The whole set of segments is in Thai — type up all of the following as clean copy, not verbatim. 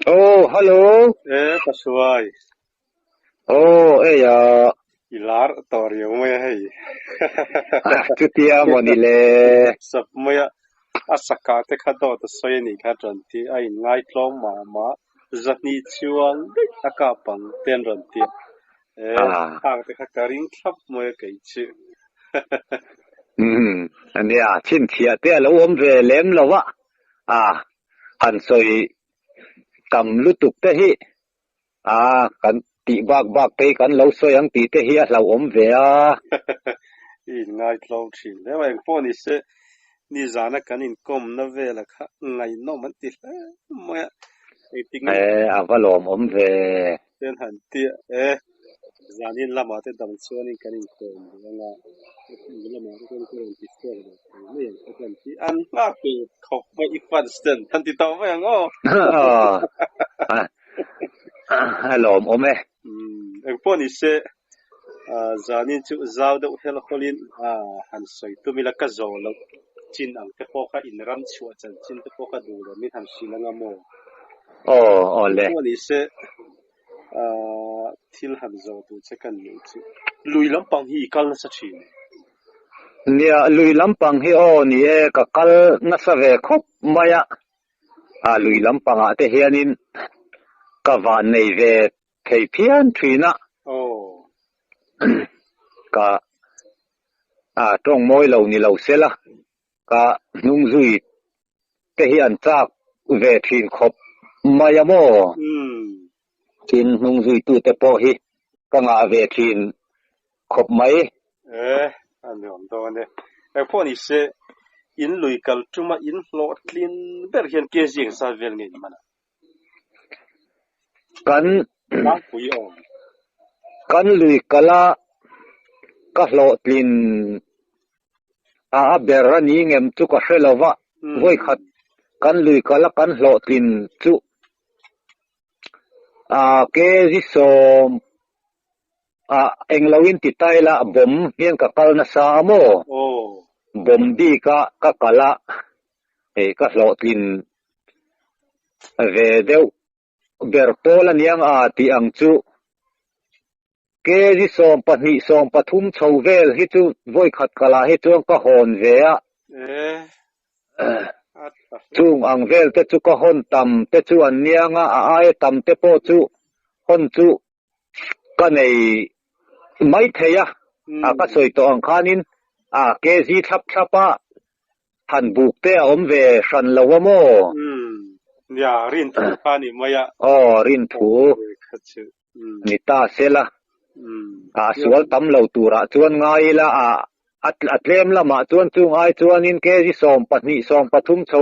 Oh, halo. Pasway. Oh, ya. Ilar torio mo hey. Tutia monile. Sap mo ya asakate khado to soyni khatanti ai ngai tlom mama zatni chuang akapang ten ranti. Hang te khakaring thap mo kai chi. Ania chin thia te lo om ve lem lo wa. Han soi kam lutuk te hi. Kan ti bak te kan lo soi ang ti te hi lo om ve I ngai tlom chin. Le wa po ni se ni zana kan in kom na ve la kha ngai no man ti mo ya avalom om ve ten han ti zanin lama te dam chuanin kan in kom nga lama te kan kom ti se me kan ti an ma pe khop mai ifan sten tan ti taw yang o alom om po ni se zanin chu zaw do hel kholin han soi tu mila ka zo lo chin ang te po ka in ram chua chan chin te po ka du lo mi han silanga mo le po ni se thil han zo tu che kan ni chu lui lampang hi kal na sa chin nia lui lampang hi ni ka kal na sa ve khop maya lui lampang te hianin ka va nei ve thei phian thina ka tong moi lo ni lo sela ka nung zui te hian chak ve thin khop maya mo tin nung zui tu te po hi ka nga ve thin khop mai an yom do ne po ni se in lui kal tuma in lo clean ber hian ke jing sa vel ngi mana kan lui kala ka lo clean berani ngem chu ka hrelowa voi khat kan lui kala kan lo clean chu ke ji som englawin ti taila bom hian ka kal na sa mo bom di ka kala ka lo clean ve deu berpola niang ti ang chu ke ji som pahni som pathum chhovel hi chu voi khat kala hi chu ka hon ve chung ang vel te chu ka hon tam te chu an nianga ai tam te po chu hon chu ka nei mai theya ka soi to ang khanin ke ji thap han buk te om ve san lawa mo ya rin thu khani maya rin thu ni ta sela sual tam lo tura chuan ngai la atlem lama chuan chung ai chuanin ke ji som pahni som pathum chho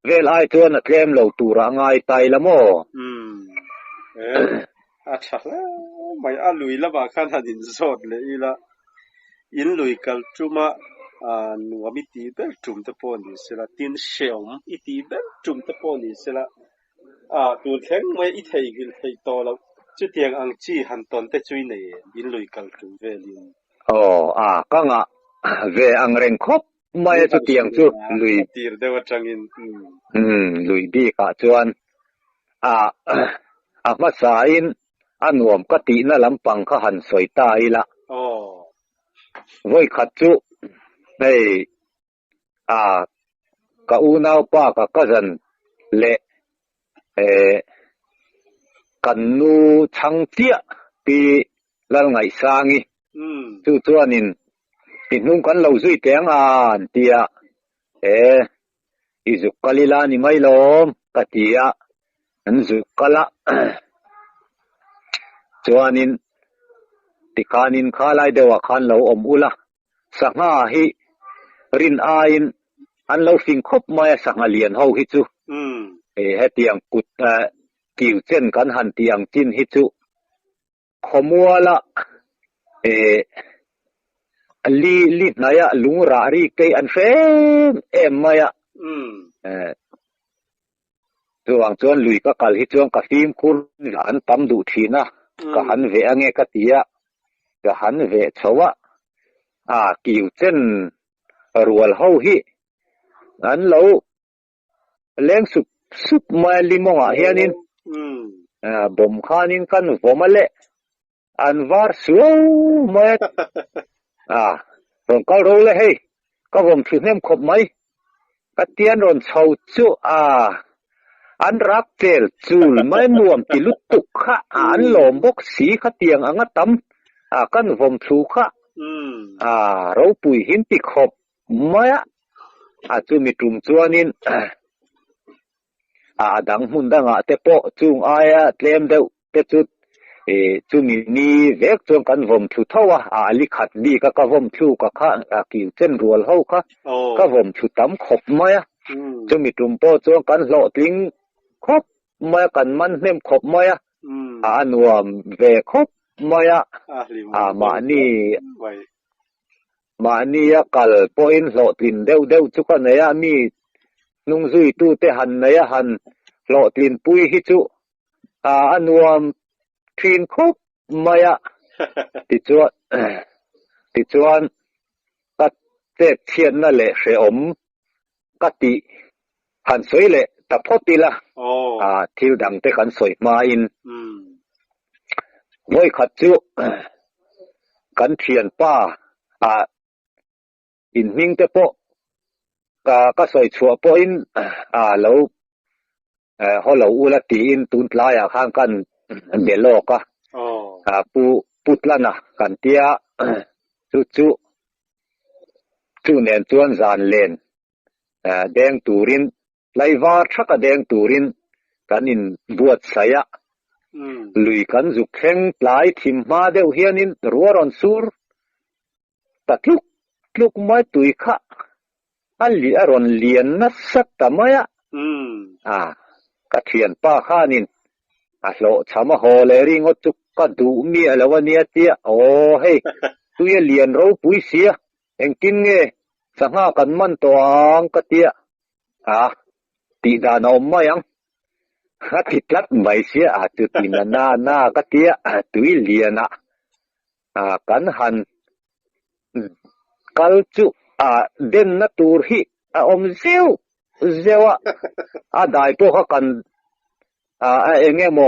vel ai chuan atlem lo tura ngai tai lamo mai alui la ba khan hadin zot le ila in lui kal tuma nuami ti ber tum te pon ni sela tin sheom iti ber tum te pon ni sela tu theng mai I thei gil thei to lo chu tiang ang chi han ton te chui nei in lui kal tum velin ka nga ve ang reng khop mai chu tiang chu lui tir dewa changin lui di ka chuan ma sa in anuam ka ti na lampang kha han soi ta ila voi khat chu nei ka unaw pa ka kazan le kan nu chang tia pi lal ngai sangi chu chuanin pinung kan lo zui teng an tia izuk kalila ni mai lom ka tia an zuk kala chuanin tikanin khalai dewa khan lo om ula sanga hi rin ain an lo fing khop mai sanga lian ho hi chu hetiang kut kiu chen kan han tiang chin hi chu khomuala li naya lungra ri ke an fem maya chuang chuan lui ka kal hi chuang ka fim khur an tam du thina ka han ve ange ka tia ka han ve chowa kiu chen rual ho hi an lo leng sup mai limonga hianin บ่มค่านินกันวอมะเลอันวาร์สูมะผมก็รู้เลยเฮ้ยก็ผมถือเนมครบไหมก็เตียนรอนเชาจูอันรักเจลจูลไม่นวมติลุตุกค่ะอันหลอมบกสีค่ะเตียงอังตำกันผมถูกค่ะเราปุยหินติครบไหมจูมีตุ่มจวนนินดังหุ่นดังเตปอจุงอายเตลมเดวเตจุดจูมีนี่เวกจงกันผมถูเท่าลิขัดดีก็ผมถูกค่ะกิวเส้นรัวเขาค่ะก็ผมถูตำครบไหมจูมีตุ่มปอจงกันหล่อทิ้งครบไหมกันมันเนมครบไหมนวมเวครบไหมมานี่กัลปอยน์หล่อทิ้งเดวจุกันเนี่ยมีนุ่งซุยตู้เตหันเนี่ยหันหล่อทิ้งปุยฮิจุนวมทิ้งครบไหมติดจวนก็เจ็ดเทียนนั่นแหละเสอมกติหันสวยเลยแต่พอตีละทิวดังแต่กันสวยมาอินไว้ขัดจุกันเทียนป้าอินมิงเตปก็สวยชัวปอินแล้วเขาเราอุลตีอินตุนปลายข้างกันเดลโลกปุตละนะกันเตียจูเนนจวนจานเลนแดงตูรินไลวาร์ชักแดงตูรินกันอินบวชสายลุยกันจุกแข็งปลายทิมมาเดียวเฮียนินรัวรอนสูรตัดลุกไม่ตุยค่ะอันลีอรอนเลียนนัสสัตตมายกะเทียนป้าข้านินโลชามโฮเลริงอจุกก็ดูมีอะไรวะเนี่ยเตี้ยโอ้เฮ้ตุยเลียนเราปุยเสียเอ็งกินเงสังหากันมันตัวก็เตี้ยตีดานอมมายังติดลัดไม่เสียจุดตีนาก็เตี้ยตุยเลียนะกันหันกัลจุเด่นนัตูร์ฮีอมเซวได้พวกกันเองโม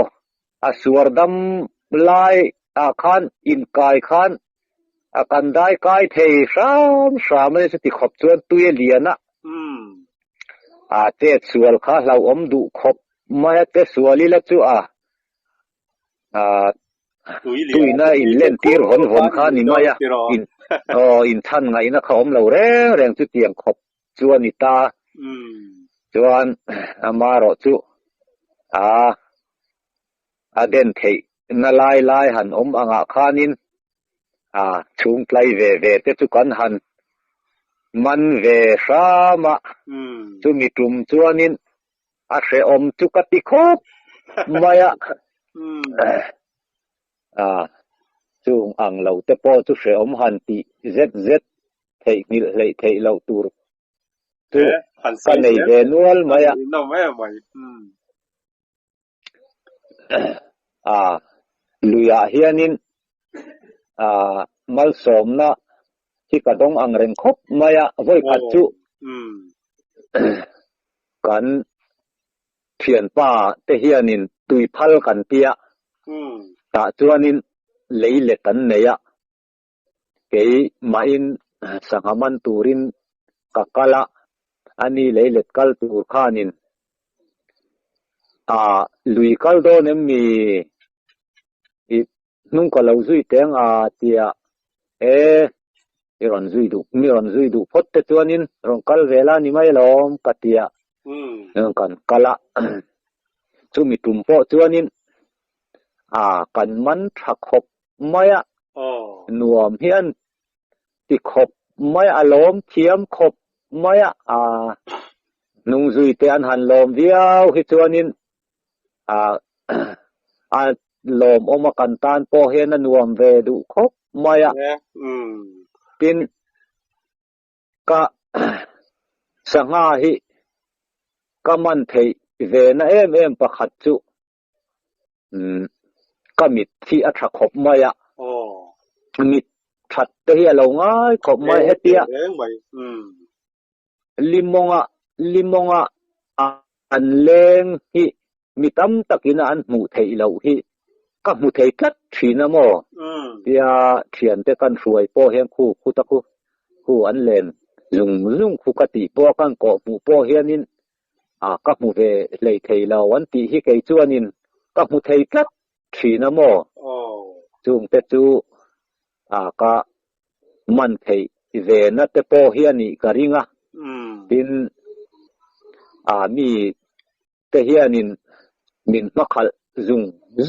สวรดำลายขันอินกายขันกันได้กายเทสามเลยสติขบจวนตุยเลียนะเจ็ดสวลข้าเราดูขบมาเตสวลิละจูตุยน่าอินเล่นตีร์หนข้านี่มาอินทันไงนะเขาเราแรงจุดเตียงขบจวนนิตาจวนมารอจูเด่นเทน่าลายหันอ่างขานินชุงไกลเวเตจุกันหันมันเวสามะจุมีตุ่มจวนินเสอมจุกติคบมายจุงอังเราเตปอจุเสอมหันติเซเทนิลเลยเทเราตูร์จุกันในเวนวลมายลุยเฮียนินมัลสมนะที่กระดงอังเริงคบมายไว้ขัดจุกันเทียนป้าเตเฮียนินตุยพัลกันเปียตาจวนินเลยเล็กันเนียเกยมาอินสังหมันตูรินกักกะละอันนี้เลยเล็กัลตูร์ขานินลุยกัลโดนมีนุ่งก็เราซุยเตียงเตียรอนซุยดูพดเตตัวนินรองกัลเวลานี่ไม่ล้อมกัดเตียกันกะละจุมีตุ่มโปตัวนินกันมันถักขบไม่นวมเฮียนติขบไม่ล้อมเทียมขบไม่นุ่งซุยเตียนหันล้อมเดียวให้ตัวนินลมออกมากันตานพอเห็นนวมเวดุครบมายกินก็สังหาหิก็มันเทเวนะเอ็มประคัดจุก็มิดที่อัฐครบมายมิดชัดเตียเราง่ายครบมายเฮเตียลิมงะอันเลงหิ มีตำตักินอันหมู่ไทยเราฮิก็หมู่ไทยกัดถีนะมอเปียเถียนแต่กันสวยป้อแฮงคู่ตะคู่อันเล่นลุงคู่กติป้อกันก็หมู่ป้อเฮียนินก็หมู่เวเลยไทยเราวันติฮิไกจวนินก็หมู่ไทยกัดถีนะมอจุงแต่จูก็มันไทยเวนะแต่ป้อเฮียนี่กะริงปินมีแต่เฮียนินมินมัก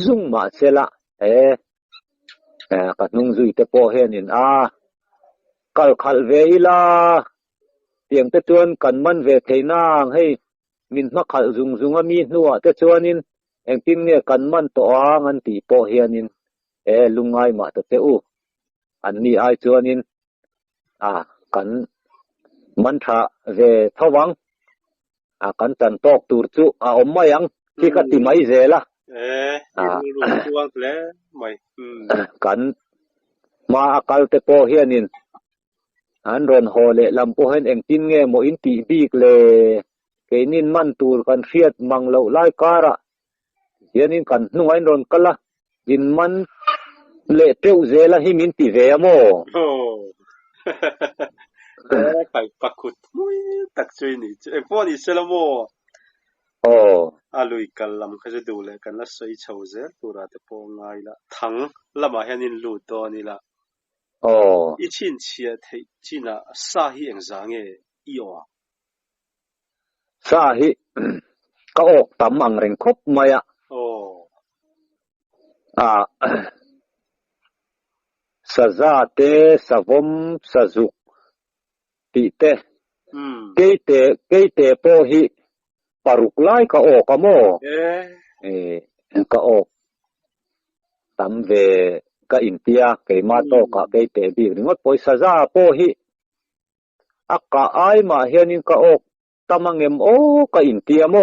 ซุงมาเสละกัดนุงซุยแต่ป้อเฮียนินกัลคัลเวลาเตียงแต่จวนกันมันเวไทยนางให้มินมักคัลซุงมีนัวแต่จวนินเองปินเนี่ยกันมันตัวงันตีป้อเฮียนินลุงไงมาแต่เตอูอันนี้ไอจวนินกันมันทะเวทวังกันจันตอกตูรจุอมมายังที่กติไมเซละรู้วงแล้วไม่กันมาอัลเตโปเฮียนินอันรอนโฮเลลำโพเห็นเองจินเงโมอินตีบีกเลเกนินมันตูรกันเฟียดมังเลาไลการะเฮียนินกันนุ่งไอ้รอนกันละยินมันเลเตวเซละหิมินติเวโมไปปักขุดตักช่วยนี่พวกนี้เสละโมลุยกันลำเขาจะดูแลกันละสวยเฉาเสียตัวราแต่พอง่ายละทั้งละมาเห็นนินลูดตัวนี่ละอีชินเชียที่จีน่ะสาหิเองจางเออีโอสาหิก็ออกตำอังเร่งคบมาสะซาเตสะวมสะจุกติเตเกเตโปหิปารุกไลก็ออกกะโมก็ออกตำเวก็อินเปียเกมาโตก็เกเตบีงดปอยสะซาโปหิอักกะไอมาเฮียนินก็ออกตำมังเงมโอก็อินเปียโม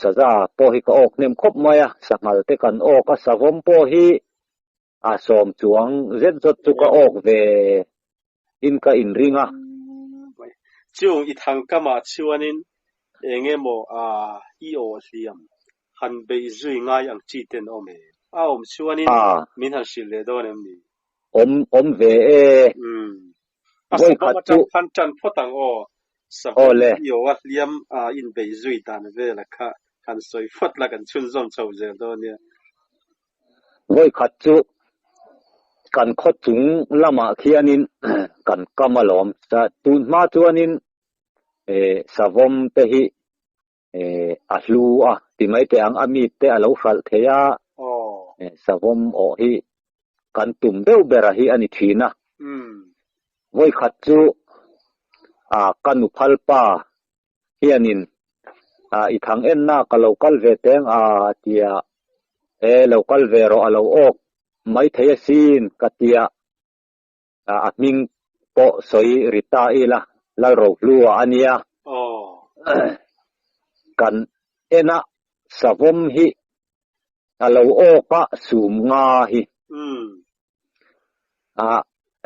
สะซาโปหิก็ออกเนมคบมายะสักมาเตกันออกก็สะวมโปหิสอมจวงเจ็ดจดจุกออกเวอินก็อินริงจุงอีทางก็มาชวนินเองโมอีโอเลียมหันไปจุยง่ายอย่างจีเต็นอเมชวนินมินหันสิเลโดนมีเวสักมาจังพันจันพ่อตังสักอีโอเลียมอินไปจุยตานเวละค่ะหันสวยฟดละกันชุนซอมเฉาเจโดนเนี่ยขัดจุกันขดจุงละมาเขียนินกันกำมาหลอมจะตูนมาจวนินสะวมเตหิอัลลูที่ไม่แต่อังอามีเตอลาวฟัลเทียสะวมโอหิกันตุ่มเดวเบระหิอันนี้ทีนะไว้ขัดจุกันอุพัลปาเฮียนินอีทางเอ็นน่ากะลาวกัลเวเตงเตียลาวกัลเวโรอลาวออกไม่เทียซีนกัตยามิงโปสอยริตาอีละละโรกลัวอันเนียกันนะสะวมหิเราโอกะสูมงาหิ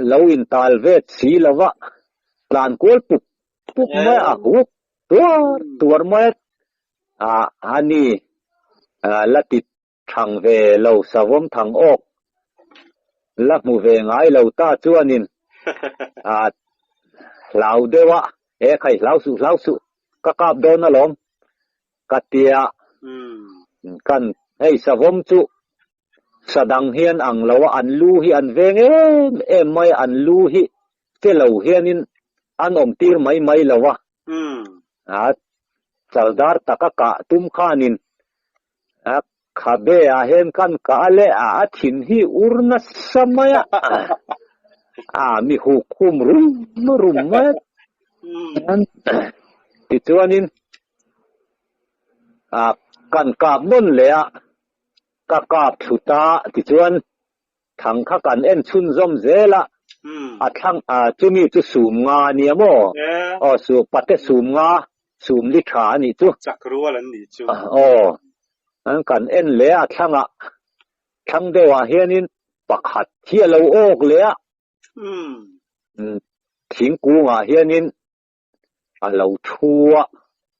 เราอินตาลเวทสีละวะลานกวลปุกไม่หุบตัวไม่อันนี้ละติดทางเวเราสะวมทางออกลักมูเวงไอเราตาจวนินเราเดวะใครเราสุก็กลับโดนนะหลอมกัตเตียกันให้สะวมจุสะดังเฮียนอังเราอันลูหิอันเวงไม่อันลูหิเจเราเฮียนินอันอมตีร์ไม่เราวะสัลดาร์ตะกะตุมขานินขับเบะเห็นกันกาเลถิ่นที่อุรนัสสมัยมีหุคุมรุมมัดติดตัวนินกันกาบนุ่นเลยกาบสุตาติดตัวทางข้ากันเอ็นชุนซอมเซละทั้งจุมีจุสูมงาเนี่ยโมสูปัตเตสูมงาสูมลิขานี่จุจักรัวลันนี่จุอันกันเอ็นเลยทั้งเดวะเฮียนินปักหัดเทียเราโอกเลยทิ้งกูเฮียนินเราชัว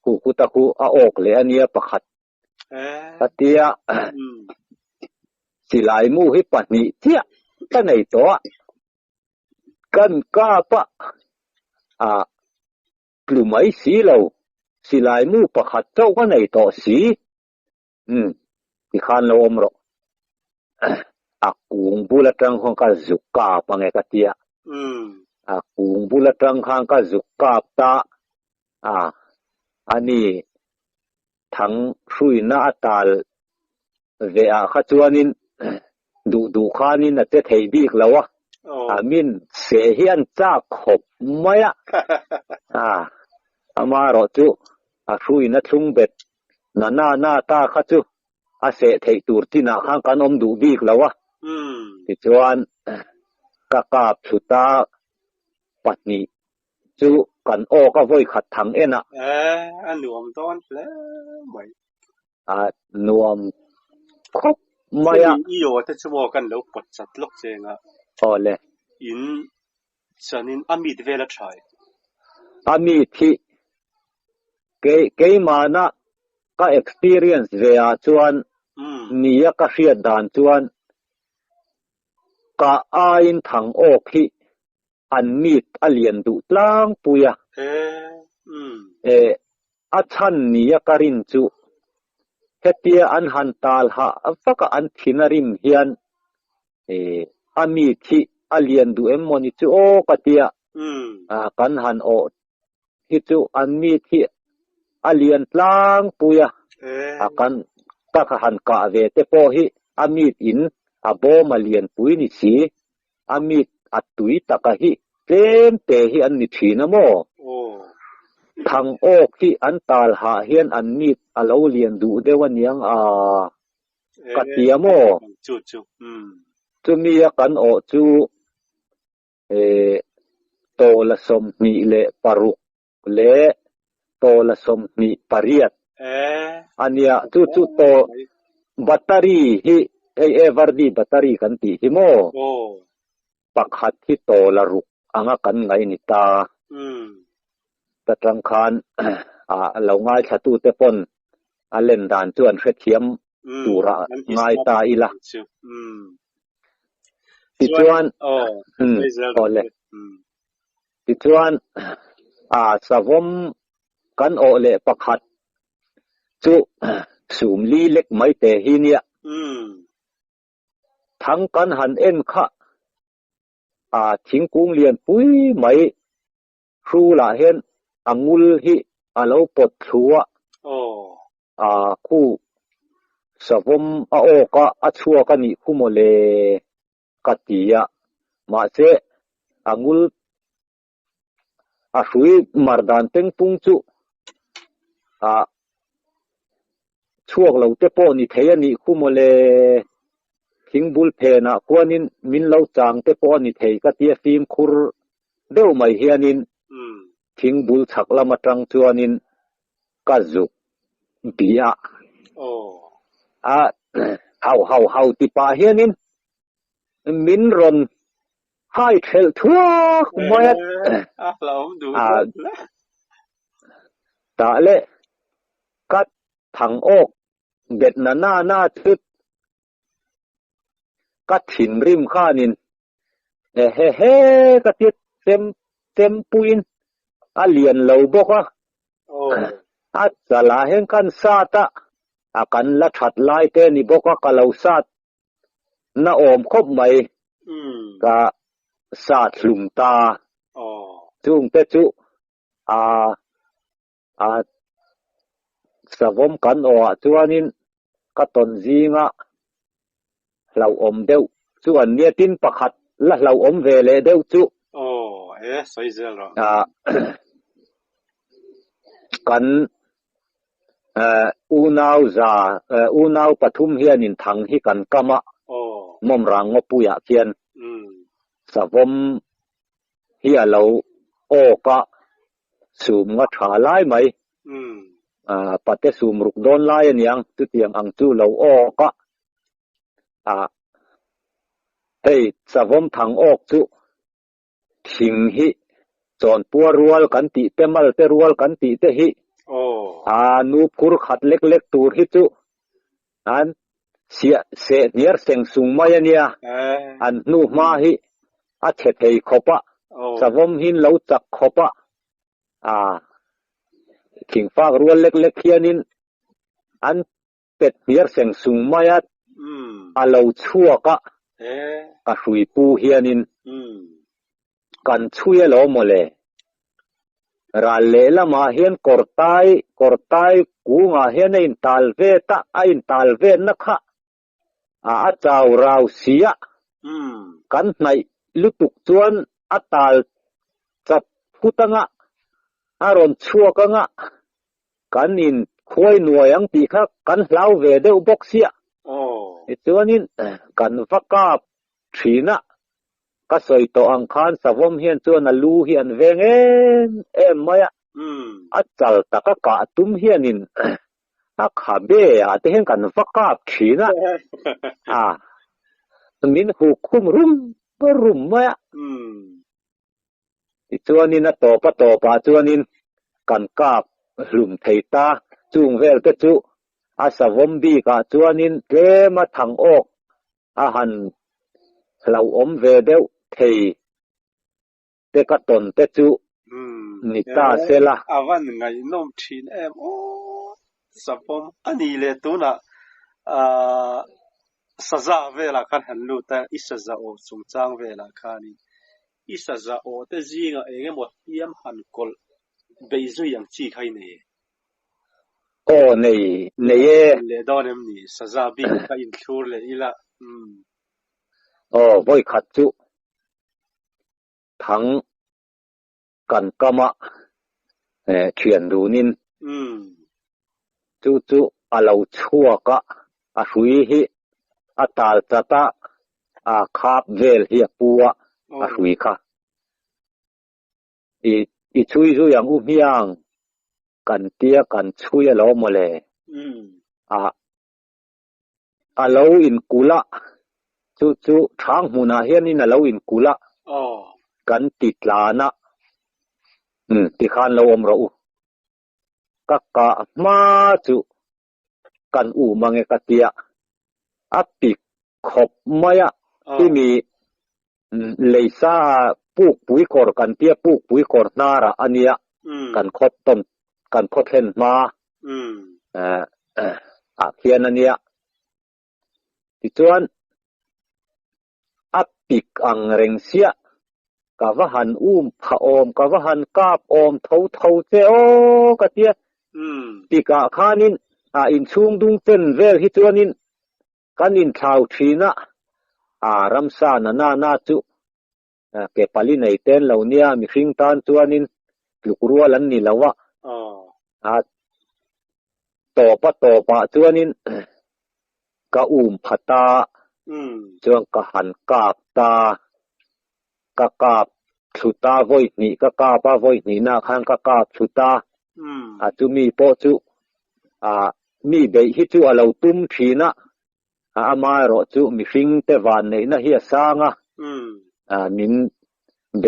ku ta ku a ok le ania pakhat tatia silai mu hi pani tia ta nei to kan ka pa klumai si lo silai mu pakhat chau ka nei to si ti khan lo omro akung bulatang hong ka zukka pange ka tia akung bulatang hang ka zukka ta ani thang hrui na atal ve a kha chuanin du khanin na te thei bik lawa amin se hian cha khop maya amaro chu a hrui na thung bet na ta kha chu a se thei tur tina khang kan om du bik lawa ti chuan ka kap thuta patni chu kan o ka voi khat thang ena nuam ton ple mai nuam khop maya iyo te chumo kan lo pot chat lok chenga ole in chanin amit vela thai ami thi ke mana ka experience ve a chuan nia ka hriat dan chuan ka ain thang ok hi an mit alian du tlang puya a chan nia karin chu hetia an hantal ha faka an thinarim hian ami thi alian du emmoni chu o katia kan han o hi chu an mi thi alian tlang puya akan ta han ka ve te po hi amit in abo malian pui ni si amit atui taka hi tem te hi an ni thina mo thang ok hi an tal ha hian an mit alo lian du dewaniang katia mo chu chu mi kan o chu to la som mi le paruk le to la som mi pariat ania chu to battery hi everdi battery kan ti hi mo pakhat hi to la ruk anga kan ngai ni ta tatang khan lo ngai thatu te pon alen dan chuan hre thiam tura ngai ta ila ti chuan ole ti chuan savom kan ole pakhat chu sum li lek mai te hi nia thang kan han en kha thingkung lian pui mai hru la hen angul hi alo pot thua khu savom o ka achua ka ni khumole katia ma che angul hrui mardan tengpung chu chuak lo te po ni thei ani khumole thingbul phena kwanin min lo chang te po ni thei ka tia fim khur deu mai hianin thingbul thaklama tang chuanin kazuk bia hau ti pa hianin min ron hai thel thua moya ta le kat thang ok bet na chut ka thin rim khanin he ka tit tem puin alian lo boka chala hen kan sata akan la that lai te ni boka ka lo sat na om khop mai ka sat hlum ta chung te chu savom kan o chuanin ka ton zinga lau om deu chu an nia tin pakhat la lau om ve le deu chu soi zel ro kan unau pathum hianin thang hi kan kama mom rang ngo puya kian savom hi alo o ka sum nga tha lai mai pate sum ruk don lai aniang tu tiang ang chu lo o ka hey savom thang ok chu thing hi chon pua rual kan ti te mal te rual kan ti te hi โอ้นูพุรขัดเล็กๆตูรฮิจุอันเสียเสเนียร์เสียงสูงมาเนี่ยอันนูมาฮิอัดเทขบะสวมหินเหลาจักขบะขิงฟากรัวเล็กๆเฮียนินอันเป็ดเนียร์เสียงสูงมายัดเหลาชั่วกะหุยปูเฮียนินกันช่วยเหลาหมดเลยราเลละมาเฮียนกอร์ตายกูงาเฮียนอินตัลเวตะอินตัลเวนะคะอาจาวราวเสียกันในลุตุกจวนอัตาลจับพุตังะอารอนชัวกังะกันอินควยหน่วยอังตีค่ะกันเล่าเวเดอุบกเสียจวนนินกันฟักกาบชีนะก็สอยตัวอังคารสวมเฮียนจวนลูเฮียนเวงเอ็มมายอัจจัลตะกะกะตุมเฮียนินขาเบะแต่เห็นกันฟักกาบชีนะมินหูคุมรุมมายจวนนินต่อปะจวนนินกันกาบหลุมไทตาจุงเวลเตจุสวมดีกะจวนนินเกมาทางออกหันเราอมเวเดวเทเตกะตนเตจุนิตาเซละวันไงนมทินโอ้สวมอันนี้เลยตัวน่ะสะซาเวลาคันหันลูแต่อิสะซาโอสุงจางเวลาคันอิสะซาโอแต่จีงเองหมดยามหันกลเบยซุยังจีไคนี่โอ้นี่เลดอนมนี่สะซาบิกะอินทูร์เลยอีละบ่อยขัดจุทั้งกันกะมะเขียนดูนินจุเราชั่วกะหุยฮิตาลตะตะคาบเวลเฮียปัวหุยค่ะอีช่วยอย่างอุ้มยังกันเตี้ยกันช่วยเราหมดเลยเราอินกุละจุทางหูนาเฮียนี่นะเราอินกุละกันติดลานะติคานเราอมเรากะมาจุกันมังเอกเตียปิกขบมายะที่มีเลยซาปุกปุยกอร์กันเตียปุกปุยกอร์นาระอันเนี้ยกันขบต้นกันพดเห็นมาเขียนอันเนี้ยที่จวนปิกอังเริงเสียกะว่าหันผาอมกะว่าหันกาบอมเท่าเจโอกะเตียปิกะคานินอินชุงดุงเต้นเวลฮิจวนินกันอินข่าวทีนะรัมซานาจุเก็บปาลิในเต้นเหล่านี้มีฟิงตานจวนินลูกรัวลันนี่แล้ววะต่อปะจวนินกะผัตตาจวงกะหันกาบตากะกาบสุตาโวยนี่กะกาบโวยนี่นะคันกะกาบสุตาจุมีโปจุมีเบฮิจุเราตุ้มทีนะมารอจุมีฟิงเตวันในนะเฮียสางมินเบ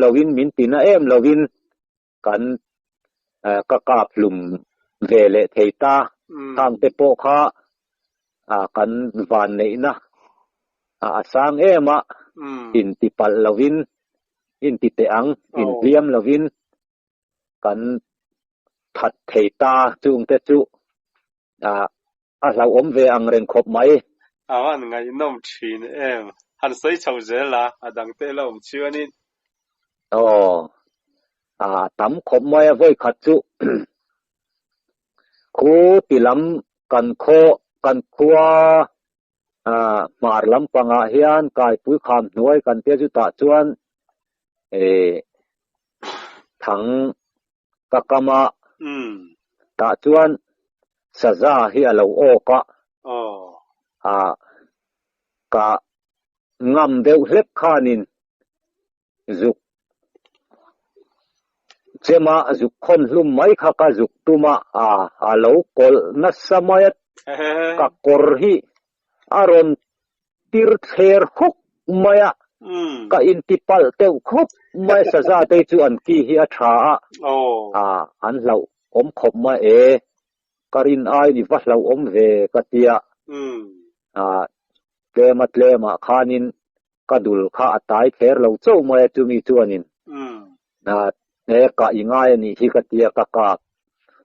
ลวินมินปีนะลวินกันกะกาบลุมเวเลเทตาทางเตโปคากันวันในนะสางอินติปัลลวินอินติเตอังอินเลียมลวินกันทัดเทตาจุงเตจุเราอมเวอังเรนครบไหมวันไงน้องชินหันใส่ชาวเจล่ะดังเตเราเชื่อนี่ตำครบไหมไว้ขัดจุคูติลำกันโคกันคัวมาร์ลำปังอาเฮียนกายปุ้ยคำหน่วยกันเตี้ยจุตาจวนทั้งกะกะมะตาจวนสะซาเฮียเราโอกะกะงำเดวเล็บขานินจุกเจมาจุกคนลุ่มไม่ข้ากะจุกตุมาเรากอลนัสมัยกะกอร์ฮีอารอนติร์เทร์ฮุกมายะกะอินติปัลเตวครบ ไม่สะซาเตจูอันกี้ฮิอาชาอันเราอมขบมากรินไอนี่ว่าเราอมเวกะเตียเตมัดเลมาคานินกะดุลข้าตายเทเราเจ้ามาจุมีจวนินกะอีง่ายนี่ฮิกะเตียกะกา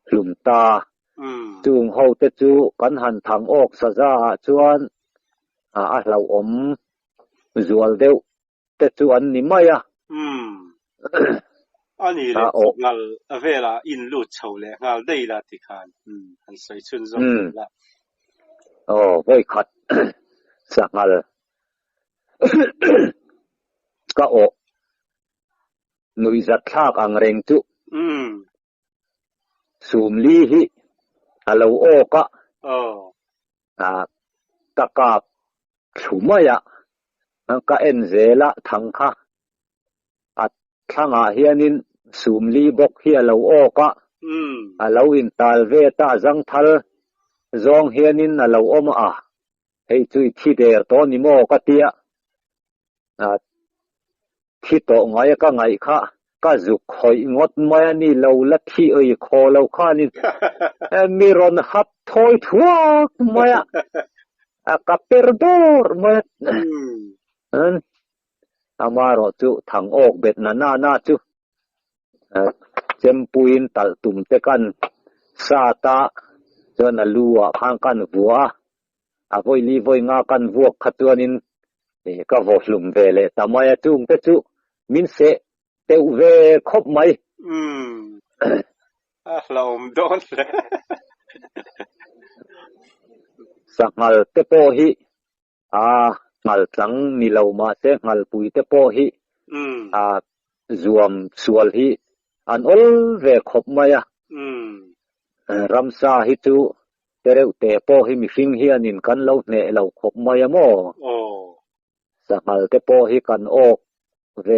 หลุมตาจุงเฮาเตจูกันหันทางออกสะซาจวนเราอมจวลเดวเตจูอันนี้ไม่อันนี้เลยงานเวลาอินรูดเฉาเลยงานได้ละที่คานอันใส่ชุนจงละไว้ขัดสักงานก็หนุ่ยจัดทากอังเรงจุสูมลีฮิฮัลโหลกะตะกาบฉุมยะก็เอ็นเซละทังค่ะทั้งเฮียนินสูมลีบกเฮียเรากะเราอินตัลเวตาจังทัลจงเฮียนินเรามาให้จุยที่เดียร์ตอนนี้โมกะเตียที่โตไงก็ไงค่ะก็จุกคอยงดมานี่เราละที่คอเราข้านี่มีรอนฮับถอยทัวมากับเปรดอร์มาอามาโรจุทางออกเบ็ดนาจุเจมปุยนตัลตุมเตกันซาตาจนลัวข้างกันวัววอยลีวอยงากันวัวขัดตัวนินก็วอลุมเวเลตามายจุงเตจุมินเสเตวเวคบไหมเราโดนเลยสักงาเตโปฮิงาจังนิลาวมาเสงาปุยเตโปฮิจวมสวลฮิอันอลเวคบไหมรัมซาฮิจูเตเรวเตโปฮิมิฟิงฮิอันินกันเราเนเราคบไหมโมสักงาเตโปฮิกันออกเว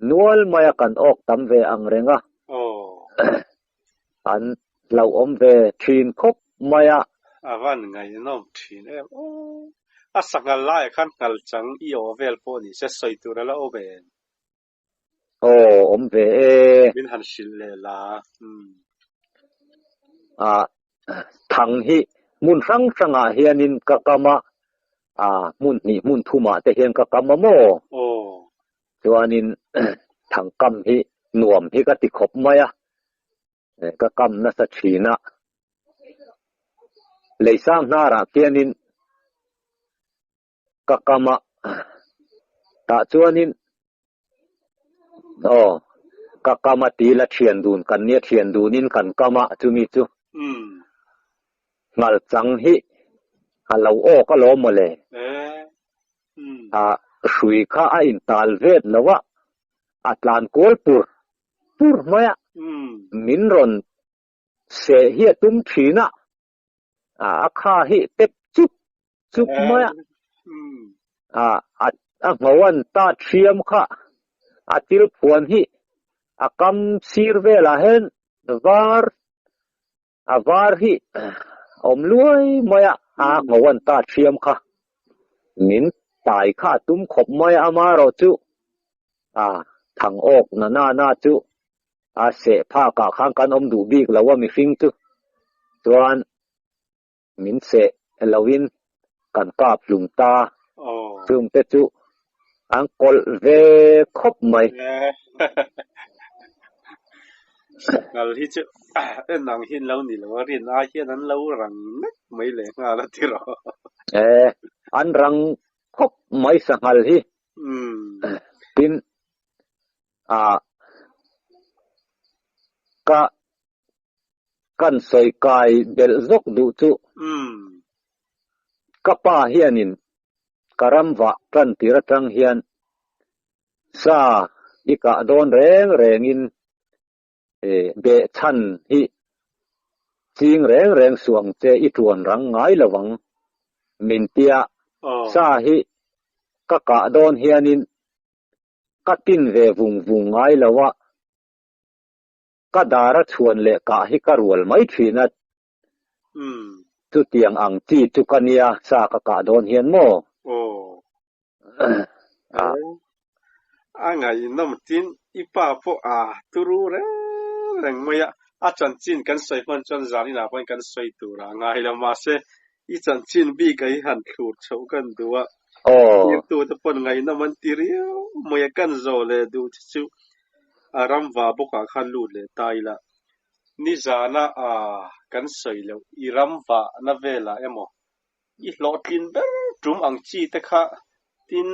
นวลมากันออกตามเวอังเรงอันเราอมเวทีนคบมาวันไงน้องทีนสักงาไล่ขันงัลจังอีโอเวลโพนี่เสสอยตัวแล้วโอเบนอมเวมินหันชิลเลล่ะทังฮิมุนสังเฮียนินกะกะมะมุนนี่มุนทุมาแต่เฮียนกะกะมะโมจวนินทังกำฮิหน่วมฮิกะติขบมะกะกำนัสชีนะเลยสร้างนาระเฮียนินกะกะมะตะจวนินกะกะมะตีละเทียนดูนกันเนี่ยเทียนดูนินกันกะมะจุมิจุงัลจังฮิเราก็ล้มมาเลยสุยข้าอินตัลเวดแล้วว่าอัตลานโกลปูร์มามินรอนเสียตุ้มทีน่ะข้าฮิเต็บจุบมาเมื่อวันตาเชียมข้าติลพวนฮิกำซีร์เวลาเห็นวาร์ฮิอมลุยมาเมื่อวันตาเชียมข้ามินตายข้าตุ้มขบมามาเราจุทางออกนาจุเสผ้ากะข้างกันอมดูบีกแล้วว่ามีฟิงจุส่วนมินเสลวินกันกาบลุงตาซึมเตจุอังกอลเวคบไหมงาที่จะนังหินเรานี่แล้วเรียนอาเฮียนั้นเรารังไม่เลยงาละที่รออันรังคบไม่สังหารฮีปินกันใส่กายเบลซกดูจุกป้าเฮียนินกรำวะกันติระจังเฮียนซาอีกะโดนแรงอินเบชันฮิจิงแรงสวงเจอีทวนรังไงระวังมินเตียซาฮิกะโดนเฮียนินกตินเววุงไงละวะกะดาระชวนเลกะฮิกะรวลไม่ทีนัดจุเตียงอังจีจุกันียซากะโดนเฮียนโม angai nom tin ipa po tu ru re reng maya chan chin kan sai man chan zani na pan kan sai tu ra ngai la ma se I chan chin bi kai han thut chau kan duwa tu ta pon ngai na man ti ri maya kan zo le du chu aram wa boka khan lu le tai la ni zana kan sai lo iram wa na vela emo I lo tin ber tum ang chi te kha tin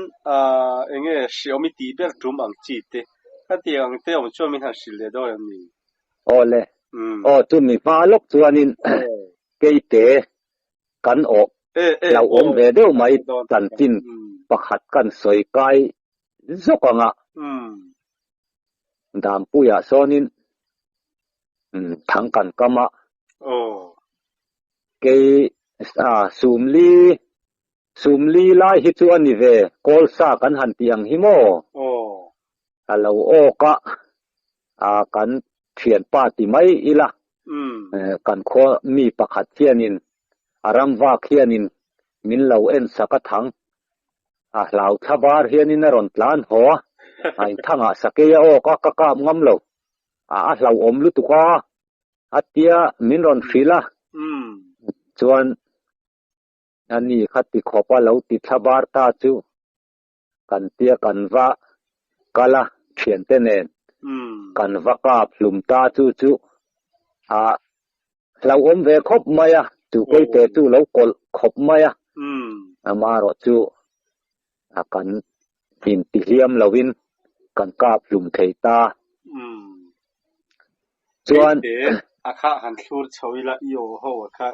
enge xiaomi ti ber tum ang chi te ka tiang te om cho min ha sil le do ni ole tu mi pa lok chuanin keite kan ok lau om ve deu mai chan tin pakhat kan soi kai zokanga dam puya sonin thang kan kama ke sumli lai hi chu ani ve kolsa kan han tiang hi mo alo oka kan thian pa ti mai ila kan kho mi pakhat hianin aram wa khianin min lo en saka thang lau thabar hianin ron tlan ho ai thanga sakeya oka ka ngam lo lau om lu tu ka atia min ron phila chuan ani khati khopa lo ti thabar ta chu kan tia kan wa kala thian te nen kan wa ka plum ta chu lau om ve khop maya tu koi te tu lo kol khop maya amaro chu kan tin ti hiam lawin kan ka plum thei ta chuan akha han thur chawila yo ho kha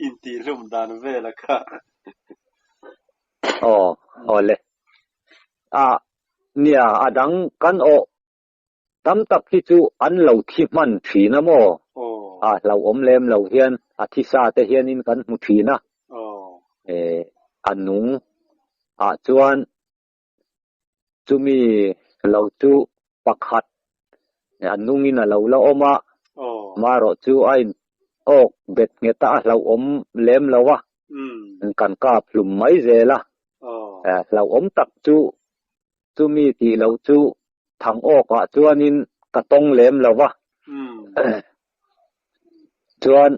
in ti lum dan ve la kha ole nia adang kan o tam tak hi chu an lo thi man thi na mo lo om lem lo hian thi sa te hian in kan mu thi na anung chuan chumi lo chu pakhat anung in lo la oma maro chu ain ok bet ngeta lo om lem lo wa kan ka plum mai zela lo om tak chu mi ti lo chu thang ok chuanin ka tong lem lo wa chuan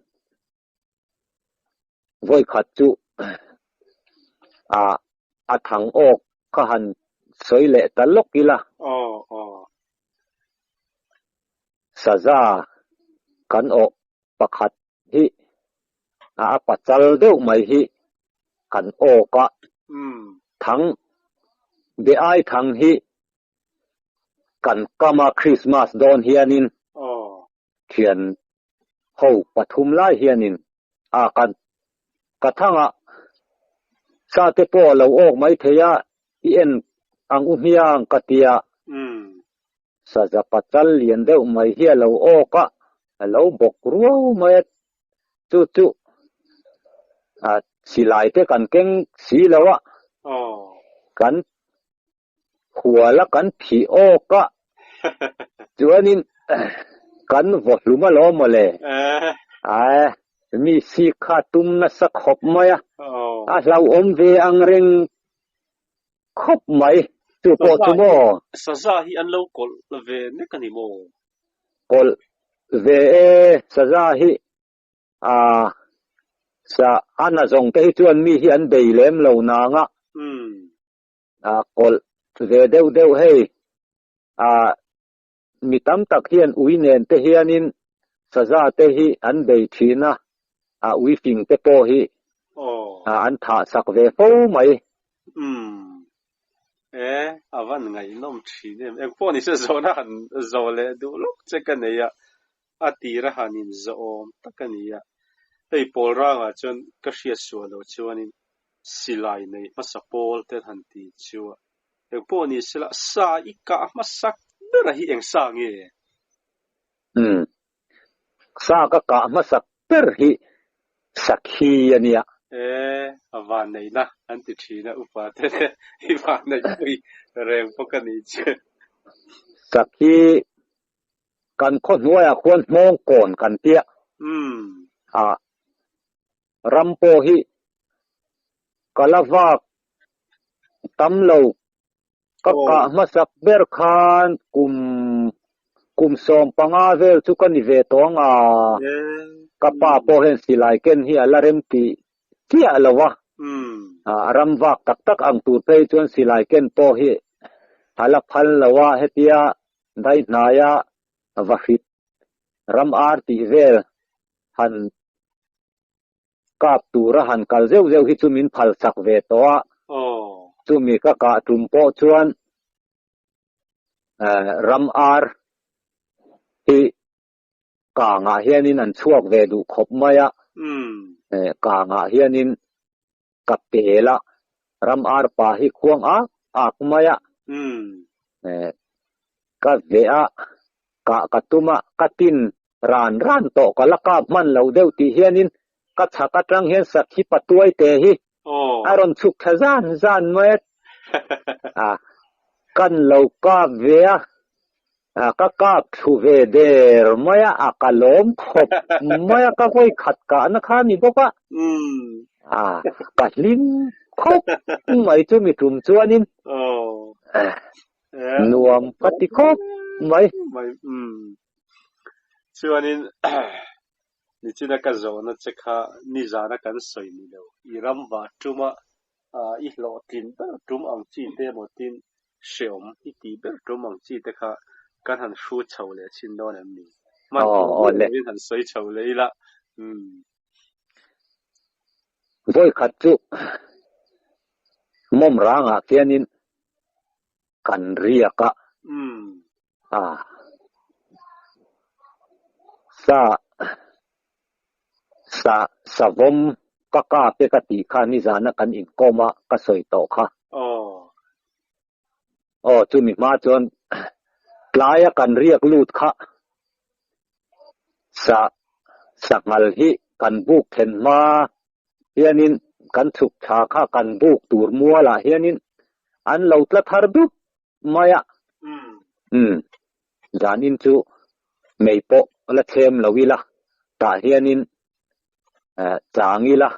voi khat chu thang ok ka han soi le talok ila saza kan ok pakhat hi pachal deuh mai hi kan oka thang be ai thang hi kan kama Christmas don hianin thian ho pathum lai hianin kan kathanga sa te po lo ok mai theya en ang umiang katia saza pachal lian deuh mai hi lo oka lo bok ruo mai chu silai te kan keng si lawa kan huala kan phi oka chuanin kan vohluma lo mole mi si kha tum na sa khop maya lau om ve ang reng khop mai tu po tu mo saza hi an lo kol ve ne kan ni mo kol ve saza hi sa ana zong te chuan mi hi an bei lem lo na nga kol ve deu hei mi tam tak hian ui nen te hianin saza te hi an bei thina ui fing te po hi an tha sak ve fo mai avan ngai nom thi ne em po ni se zona han zo le du lok che kan ne ya atira hanin zo om takania ei pol ranga chon ka hria suwa lo chuanin silai nei masapol te han ti chuwa em po ni sila sa ika masak bera hi eng sa nge sa ka masak per hi sakhi ania avan nei na an ti thina upa te hi va nei pui reng pokani che sakhi kan kho nuaya khon mong kon kan tia rampo hi kalawak tamlo ก็กะมาสักเบรคานกุมสอมปังอาเวลทุกันนิเวตองกะป้าโปเห็นสิไลเกันเฮียละเรมติเที่ยละวะรำวักตักอังตูเตยจนสิไลเกันโปเฮหาละพันละวะเฮติยาได้นายาวะฟิตรำอาร์ติเวลหันกาบตูระหันกัลเซวฮิจุมินพัลสักเวตัวจุมีกะกะตุมโปชวนรำอาร์ที่กางาเฮียนินอันช่วกเวดูขบมายะกางาเฮียนินกับเปละรำอาร์ปาฮิควงอากมายะก็เวะกะตุมะกะตินรานโตกะละกาบมันเหลาเดวติเฮียนินกะฉะกะตรังเฮียนสักฮิปะตวยเตหิอารอนสุกทะซานเมตกันเหลากาบเวะกะกาบทุเวเดรมายะกะลมขบมายะกะค่อยขัดกะนะคานี่บกะกะลิมขบไม่จุมีตุมจวนินนวมกะติขบไม่จวนินนี่จินะกะโซนะจะคะนิจานะกันสวยนี่แล้วอีรัมวาจุมะอีโลตินเปจุมอังจีเตโมตินเสียมอีตีเปจุมอังจีเตคะกันหันชูเฉาเลยชินโดนมีมันเป็นหันสวยเฉาเลยละบ่ขัดจุมอมรางเกียนินกันเรียกะสาวมกะกาเปกติคานิจานะกันอินโกมะกะสวยโตค่ะจุมีมาจนปลายกันเรียกลูดค่ะสักมัลหิกันบุกเห็นมาเฮียนินกันสุกชาค่ะกันบุกตูรมัวละเฮียนินอันเราตละทารดุมายะจานินจูไม่โปละเทมละวิละตาเฮียนินจางิละ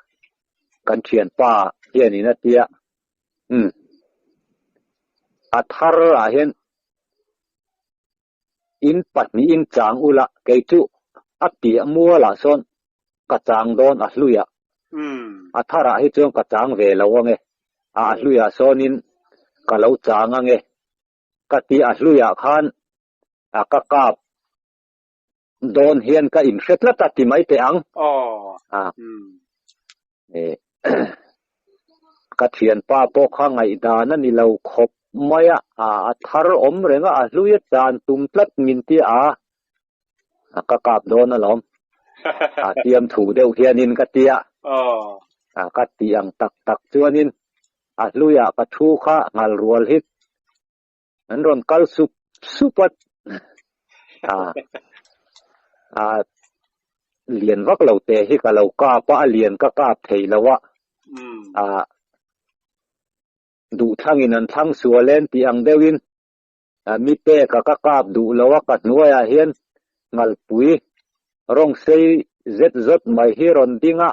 กันเขียนป้าเฮียนินนะเตียอัทารละเห็นอินปัดนี้อินจางอุละเกจูอัตติมัวละซอนกะจางโดนอัลุยะอัทาระให้จงกะจางเวลาวะเงอัลุยะซอนินกะเลาจางเงกะติอัลุยะคานกะกาบโดนเฮียนกะอินเสร็จละตัดติไมเตอังกะเทียนป้าโปข้างไงดานั่นนี่เราคบมายะทารอมเรงะลุยจานตุมตลัดมินติกะกาบโดนนะหลอมเตรียมถูเดวเฮียนินกะเตียกะเตียงตักจวนินลุยกะทูคะงัลรัวหิตนั้นรอนกัลสุปัดเลียนวักเราเตหิกะเรากาปะเลียนกะกาบเทละวะดูทั้งอินันทั้งสัวเล่นตีอังเดวินมิเตกะกะกาบดูละวะกัดนัวยาเฮียนงัลปุยร้องเซยเจ็ดจดไม่ฮิรอนดิงะ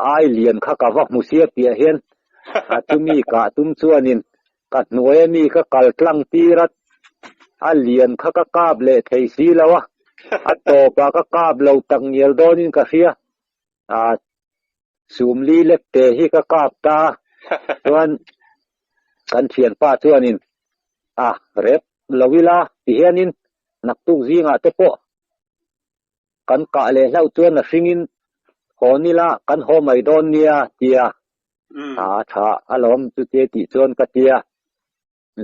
ไอเลียนข้ากะวักมุเสียเปียเฮียนตุมีกะตุมจวนินกัดนัวยมีกะกัลกลังตีรัดเลียนข้ากะกาบเลเทสีละวะโตปากะกาบเราตังเยลโดนินกะเฟียสูมลีเล็กเตหิกะกาบตาส่วนกันเขียนป้าส่วนนินเร็บลวิลาที่เฮียนินนักตุกซีงะเตโปกันกะเลเล่าส่วนสิงินโหนิละกันโฮไมโดนเนียเตียชาอารมณ์จุเตติส่วนกะเตีย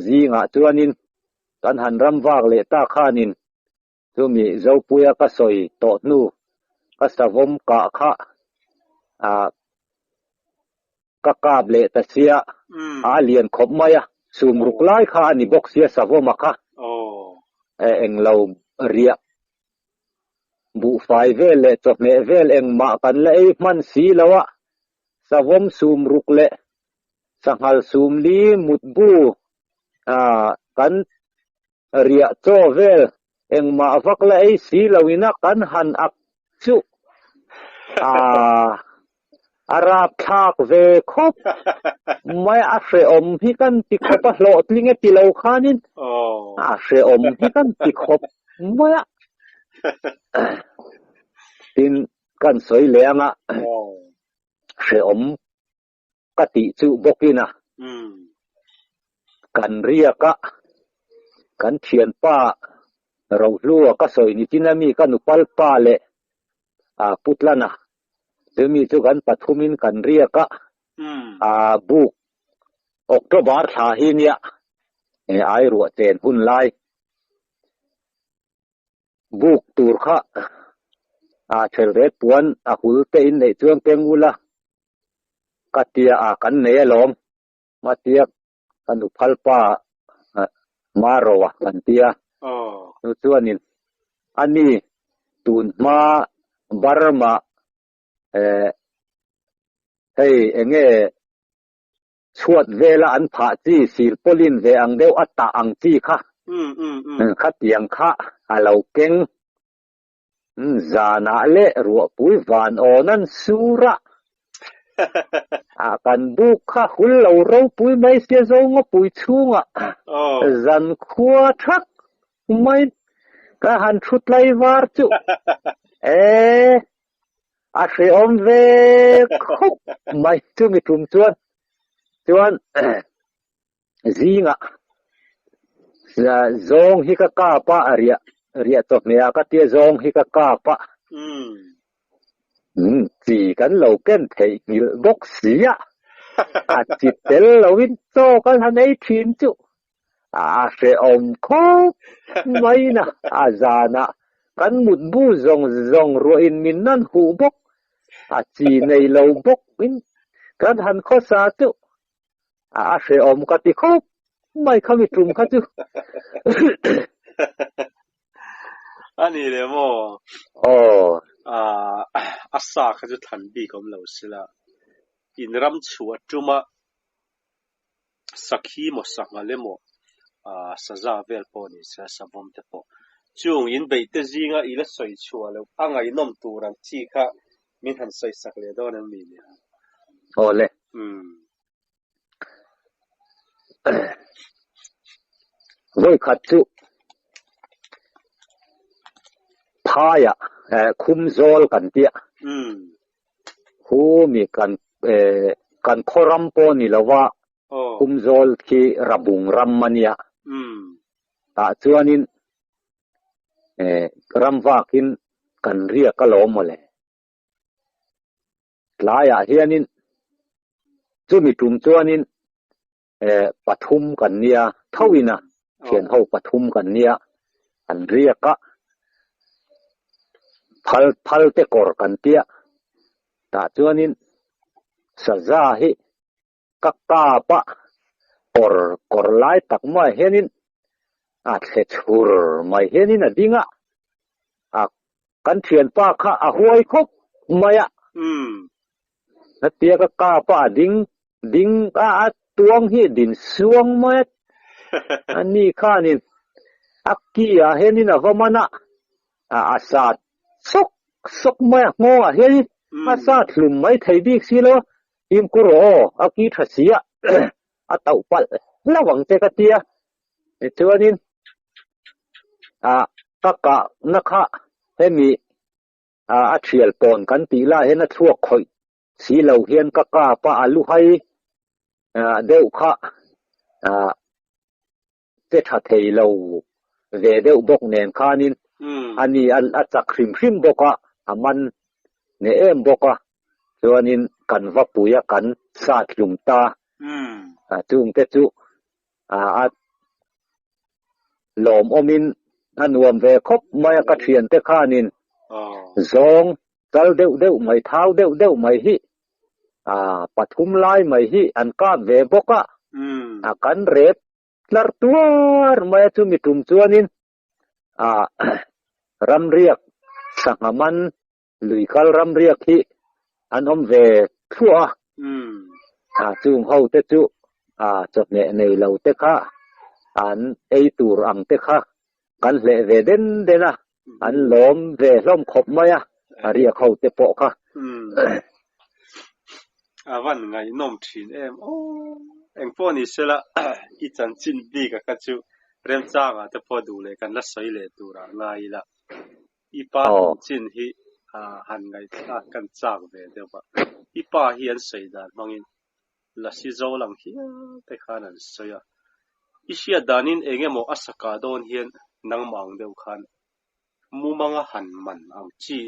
ซีงะส่วนนินกันหันรำวากเลตาคานินจุมีเจ้าปุยกะสอยโตนูกะสะวมกะคะกะกาบเลตะเสียเลียนขบมายะสุมรุกไลค่ะอันนี้บกเสียสะวมะค่ะเอ็งเราเรียบุไฟเวลเลจบเมเวลเอ็งมากันเลยมันสีแล้ววะสะวมสุมรุกเลสังหลสุมลีมุดบูกันเรียโจเวลเอ็งมาฟักเลยสีแล้ววินะกันหันอักชุ อาราบทากเวคบไม่อาเสอมที่กันติคบโลตลิงติโลคานินอาเสอมที่กันติคบไม่ตินกันสวยเหลียงอ่ะเสอมกติจุบกินะกันเรียกะกันเทียนป้าเราลัวก็สวยนี่ที่นั่นมีกันอุปลป้าเลพุทธละนะจะมีจุกันปฐุมินกันเรียกะบุกออกตัวบาร์ทาหินยะไอรัวเจนหุ่นไลบุกตูร์ค่ะเชลเรตปวนหุลเตอินในช่วงเต็งอุละกัตยากันเนยลมมาเตียกันอุพัลป้ามารวะกันเตียนู่นส่วนนี้อันนี้ตูนมาบาร์มาให้เงี้ยชวดเวลาอันผาจีสิลปลินเวอังเดียวอัตตาอังจีค่ะขัดยังค่ะเราเก่งจานาเละรัวปุยวานโอนันสุระกันบุกค่ะหุ่นเราปุยไม่เสียจงปุยชุ่งจันขวาทักไม่ก็หันชุดไล่วาร์จุอาเสอมเวคบไม่จุมีทุ่มจวนซิงะจงฮิกะกาปะเรียตกเนี่ยก็เตียจงฮิกะกาปะจีกันเราเก่นเทกิลบกเสียจิตเตลเราวินโซกันทันไอทินจุอาเสอมคบไม่นะอาจานะกันมุดบูจงรัวอินมินนั่นหูบกจีในเราบกวินกันหันข้อสาจุอาเสอมกติคบไม่เข้ามีตรุมค่ะจุอันนี้เลยมั้งอาสาเขาจะทันบีกับเราสิละอินรำชัวจุมาสักขีหมดสักมาเลยมั้งสซาเวลปอนี่เสียสบอมเตปอจุงอินเบย์เตจิงอ่ะอีละสวยชัวแล้วอ่างไอ้น้ำตูรันจีค่ะมีทันสวยสักเลยดอนั่นมีเนี่ยโอ้เลยด้วยขัดจุพายะคุมโซลกันเตียหูมีกันคอรัมปอนี่ละว่าคุมโซลที่ระบุงรัมมันยะตาจวนินรัมวากินกันเรียกกะโลมเลยลายะเฮียนินจุมีตุมจวนินปฐุมกันเนี่ยเท่าวินะเขียนเขาปฐุมกันเนี่ยอันเรียกกะพัลเตกอร์กันเตียตาจวนินสซาฮิกักกาปะกอร์ไลตักไม่เห็นินเสชูร์ไม่เห็นินดิ้งกันเขียนป้าข้าหวยคบไม่นัดเตียกักกาปะดิ้งตัวงฮีดินสวงมาอันนี้ข้านี่กี้เห็นนี่นะว่ามันอาสาสกไม่งอเห็นอาสาหลุมไม่ไทยบิกสิโลอิมกุโรกี้ทัศเสียเต่าปัลระวังเจกเตียเจ้านี่ตะกะนะคะเห็นมีเชียลปอนกันตีละเห็นทั่วคอยสีเหล่าเฮียนกะกะปะลุให้เดี๋ยวข้าเจ้าเทยเราเดี๋ยวบอกเนียนข้านินอันนี้อันจากคริมบอกว่ามันเนี่ยบอกว่าส่วนนี้กันว่าปุยกันสาดลุมตาจุงเตจุหลอมอมินอันวมเวคบไม่กระเทียนเตข้านินจงจัลเดี๋ยวไม่เท้าเดี๋ยวไม่ฮิปฐุมไล่ไม่ฮิอันก้าเวบกกันเร็บลาร์ตัวไม่จุมีตุ่มจวนินรำเรียกสังมันลุยคัลรำเรียกที่อันอมเวทั่วจุงเฮาเตจุจบเนี่ยในเราเตค่ะอันไอตูรังเตค่ะกันเละเวเด่นนะอันล้มเวล้มขบไม่เรียกเขาเตปะค่ะ วันไงน้อมถินโอ้เอ็งพวกนี้เสละอีจันจินบีก็กะจุเริ่มจ้างแต่พอดูเลยกันละสวยเลยดูระไงละอีป้าจินฮิหันไงกันจ้างเด้เดี๋ยวว่าอีป้าเฮียนสวยดานมองอินละสิโจลังฮิแต่ข้านั้นสวยอีเสียดานินเองหมออัสกาโดนเฮียนนังมังเดียวคันมูมังหันมันอังจี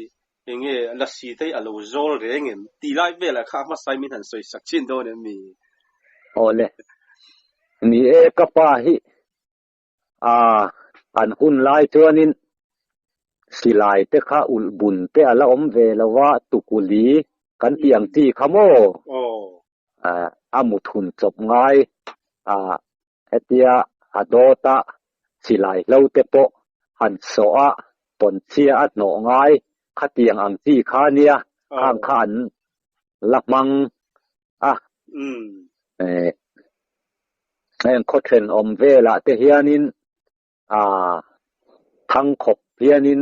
เองละสีไทยอโลโจลเรงตีไล่เวลาข้ามาใส่มิหันสวยสักชิ้นโดนมีโอเลนี่กะปาฮิอันหุ่นลายตัวนินสิลายเตข้าอุลบุญเตอละอมเวลวะตุกุลีกันเตียงที่ขโมอามุทุนจบง่ายเอเตียอโดตะสิลายเลาเตโปหันโซอะปนเชียอัดหนอง่ายขะเตียงอังที่ข้าเนี่ยข้างขันลักมังโคเทรนอมเวละเตเฮียนินทั้งขบเฮียนิน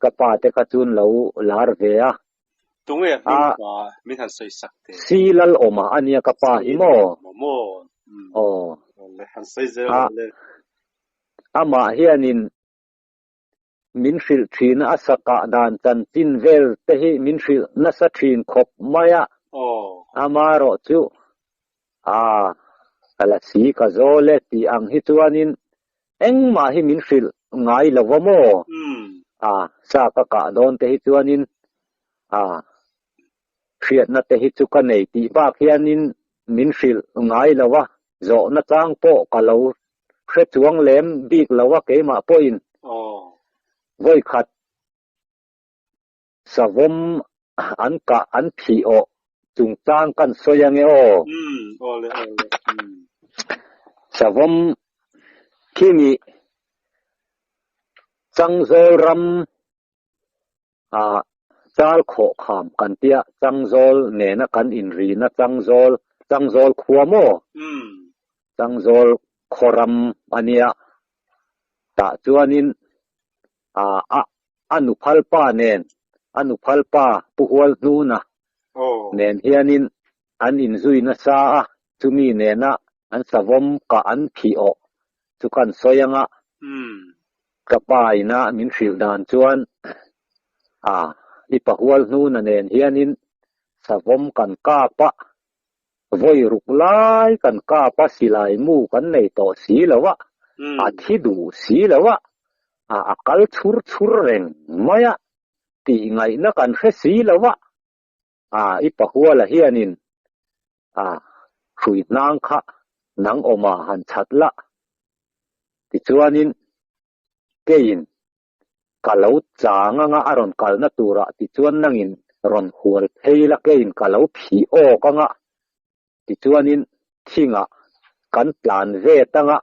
กะปาเตกะจุนเลาลาร์เวะตรงมิทันสวยสักเตซีลลอมาอันเนี้ยกะปาหิโมเลยหันสวยเจอเลยมาเฮียนินมินฟิลทรีนอัสกะดานจันตินเวลเตหิมินฟิลนัสทรีนขบมายะมารอจุala si ka zole ti ang hituanin eng ma hi min fil ngai lawamo sa ka don te hituanin khiat na te hitu ka nei ti ba khianin min fil ngai lawa zo na tang po ka lo khre chuang lem bik lawa ke ma po in voi khat savom an phi o chung tang kan soyang ole savom kimi changzol ram chal kho kham kan tia changzol ne na kan in ri na changzol khuamo changzol khoram ania ta chuanin anuphalpa nen anuphalpa puhwal nu na nen hianin an in zui na sa chumi ne na an savom ka an phi o chukan soyanga ka pai na min fil dan chuan ipahwal nu na nen hianin savom kan ka pa voi ruklai kan ka pa silai mu kan nei to si lawa athidu si lawa akal chur reng maya ti ngai na kan khe si lawa ipahwal hianin khui nang kha nang oma han chatla ti chuanin kein kalau changa nga aron kalna tura ti chuan nangin ron hual theila kein kalau phi o ka nga ti chuanin thinga kan plan ve tanga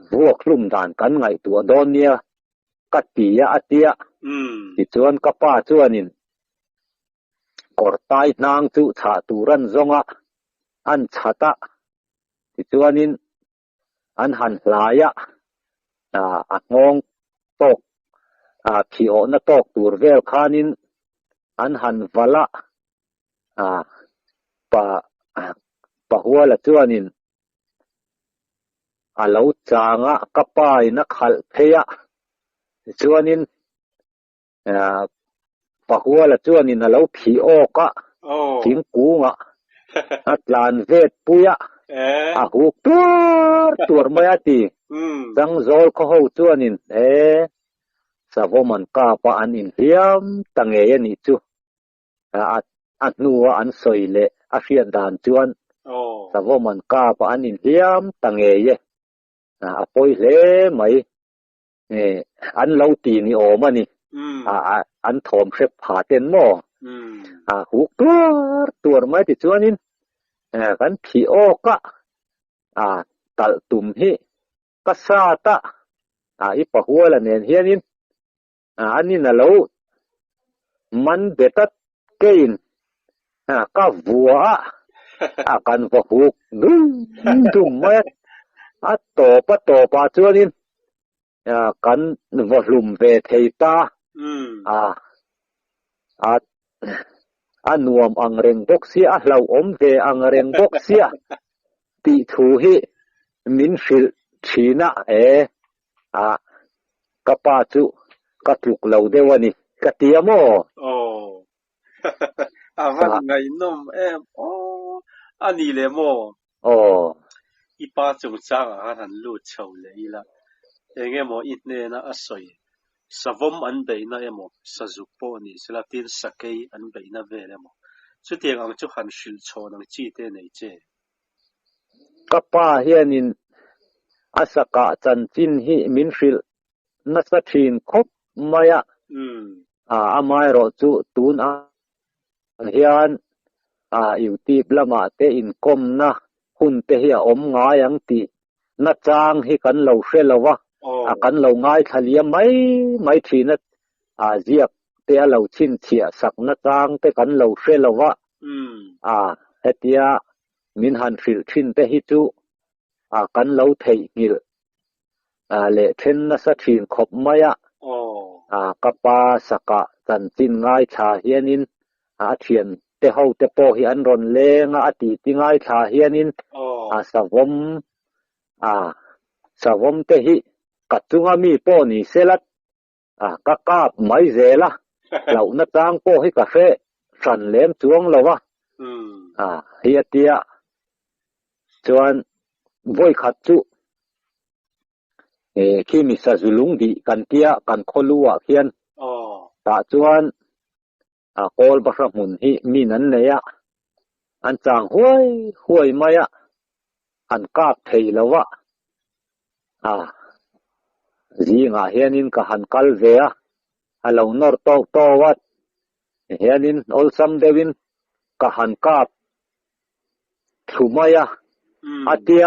vuak lum dan kan ngai tu don nia katia atia ti chuan ka pa chuanin kortai nang chu tha turan zonga an chata ti chuanin an han hlaya ngong tok phi o na tok tur vel khanin an han vala pa huala chuanin alo changa kapai na khal pheya chuanin pa huala chuanin alo phi o ka thing kunga atlan vet puya huk tur maya ti dang zol ko ho chuanin savoman ka pa an in hiam tange ni chu nuwa an soile a fian dan chuan savoman ka pa an in hiam tange ye apoi le mai an lo ti ni o mani an thom khep pha ten mo huk tur mai ti chuanin kan phi o ka tal tum hi ka sa ta ipahwala nen hianin anin alo man betat kein ka vua kan va huk dum mai to pa chuanin kan va hlum ve theita นวมอังเรงบกเสียเราอมเวอังเรงบกเสียติทูหิมินฟิลชีนะกะปาจุกะตุกเราเดวนี่กะเตียโมวันไงนมอันนี้เลยโมอีปาจงจังหันลู่เฉาเลยละเองโมอินเนนะอสอยสวมอันเบยนะโมสจุปนี่สละตินสกายอันเบยนะเวลโมสุดที่อังจุหันชิลโชนังจีเตเนเจกะปาเฮียนินอาสกะจันจินหิมินฟิลนัสทินคบมายะอามายโรจุตูนเฮียนอยู่ที่ปละมาเตอินคมนะหุ่นเตเฮียอมงายังตีนัดจางให้กันเราเฟลวะกันเราง่ายทะเลียไม่ทีนัดเจียบเตะเราชินเฉียสักนัดจางเตกันเราเฟลวะเฮตียมินหันฟิลชินเตหิจูกันเราเทกิลเลเทนนัสทินขบมายะกะปาสกะจันจินง่ายชาเฮียนินเทียนเตเฮาเตโปฮิอันรอนเลงอติติง่ายชาเฮียนินสวมเตหิกัจจุงมีโปนี่เซลัดกะกาบไม่เจละเหล่านัดจางโปให้กาเฟสันเลมจวงละวะเฮียเตียจวนบ่อยขัดจุคิมิสะจุลุงดีกันเตียกันคลัวเขียนตาจวนโกลบะระมุนหิมีนันเนี่ยอันจางห้วยมายะอันกาบเทยละวะจีงาเฮียนินกะหันกัลเวียเหล่านอร์โตวัดเฮียนินอลซัมเดวินกะหันกาบทุมายะอาเตีย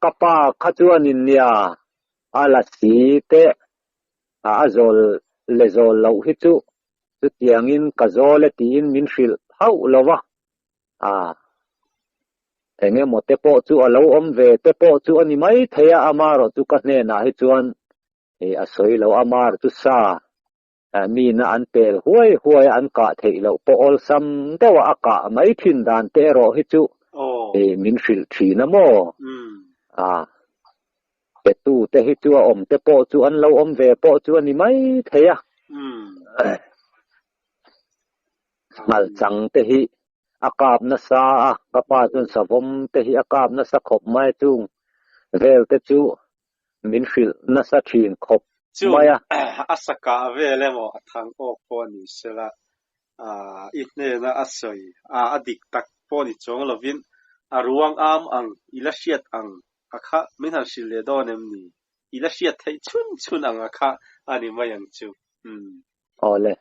กะปาขจวนินเนี่ยลาสีเตโซลเลโซลเราฮิจุสุดยังอินกะโซเลตีนมินฟิลเฮาละวะเองหมดเตโปจูเราอมเวเตโปจูอันนี้ไม่เทียอามารจุกันเนนะฮิจวนสวยเราอามารจุซามีนะอันเปลห้วยอันกะเทเราปอลซัมแต่ว่าอากาไม่ทินดานเตโรฮิจุมินฟิลทีนะโมเปตูเตฮิจูอมเตโปจูอันเราอมเวโปจูอันนี้ไม่เทียมัลจังเตหิอากาบนะซากะปาจุนสวมเตหิอากาบนะสักขบไม่จุงเวลเตจูมินฟิลนะสัทินขบไม่อาสกาเวลโมทางออกปอนิสละอิตเนนะอัสอยอดิกตักปอนิจงลวินรวงอามอังอิลาเชียตอังคะมินหันสิเลดอเนมนีอิลาเชียตให้ชุนอังคะอันนี้ไม่ยังจูเลย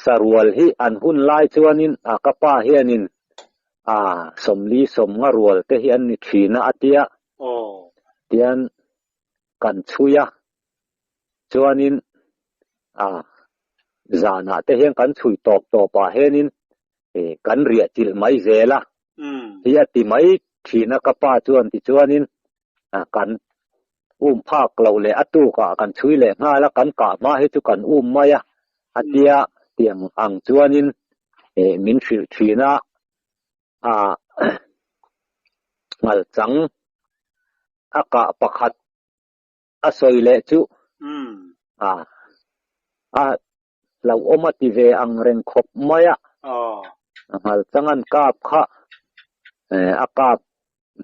สารวลฮีอันหุ่นลายจวนินกะปาเฮียนินสมลีสมงารวลเตฮีอันนิขีนะอติยะเตียนกันชุยะจวนินจานะเตฮียนกันชุยตอกตอปาเฮียนินกันเรียจิลไม่เจละเฮียติไม่ขีนะกะปาจวนติจวนินกันภาคเราเลยอตุกะกันชุยเลยง่ายแล้วกันกะมาให้ทุกกันมายะอติยะเตียงอังจวนินมินฟิลทีนะมัลจังอากะปะขัดสอยเลจุเราอมติเวอังเรงขบมายะมัลจังอันกาบคะอากาบ